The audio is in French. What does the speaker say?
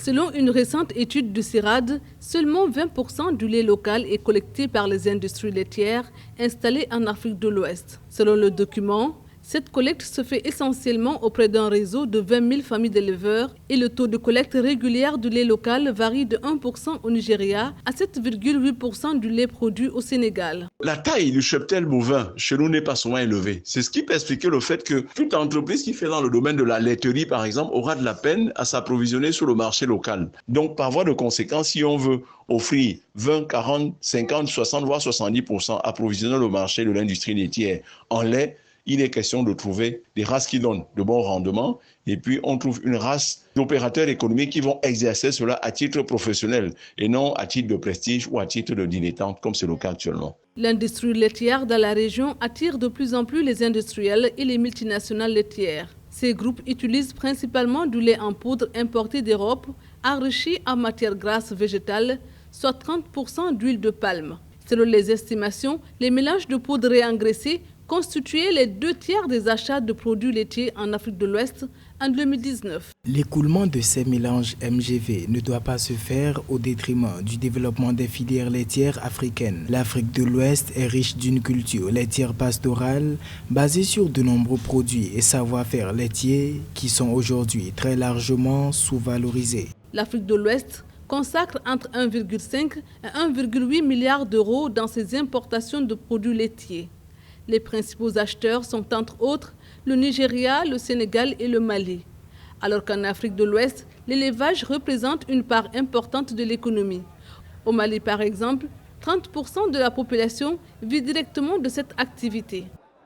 Selon une récente étude du CIRAD, seulement 20% du lait local est collecté par les industries laitières installées en Afrique de l'Ouest. Selon le document, cette collecte se fait essentiellement auprès d'un réseau de 20 000 familles d'éleveurs et le taux de collecte régulière du lait local varie de 1% au Nigeria à 7,8% du lait produit au Sénégal. La taille du cheptel bovin chez nous n'est pas souvent élevée. C'est ce qui peut expliquer le fait que toute entreprise qui fait dans le domaine de la laiterie, par exemple, aura de la peine à s'approvisionner sur le marché local. Donc, par voie de conséquence, si on veut offrir 20, 40, 50, 60, voire 70% approvisionner le marché de l'industrie laitière en lait, il est question de trouver des races qui donnent de bons rendements et puis on trouve une race d'opérateurs économiques qui vont exercer cela à titre professionnel et non à titre de prestige ou à titre de dilettante comme c'est le cas actuellement. L'industrie laitière dans la région attire de plus en plus les industriels et les multinationales laitières. Ces groupes utilisent principalement du lait en poudre importé d'Europe, enrichi en matières grasses végétales, soit 30% d'huile de palme. Selon les estimations, les mélanges de poudre réengraissée constituaient les 2/3 des achats de produits laitiers en Afrique de l'Ouest en 2019. L'écoulement de ces mélanges MGV ne doit pas se faire au détriment du développement des filières laitières africaines. L'Afrique de l'Ouest est riche d'une culture laitière pastorale basée sur de nombreux produits et savoir-faire laitiers qui sont aujourd'hui très largement sous-valorisés. L'Afrique de l'Ouest consacre entre 1,5 et 1,8 milliard d'euros dans ses importations de produits laitiers. Les principaux acheteurs sont entre autres le Nigeria, le Sénégal et le Mali. Alors qu'en Afrique de l'Ouest, l'élevage représente une part importante de l'économie. Au Mali, par exemple, 30% de la population vit directement de cette activité.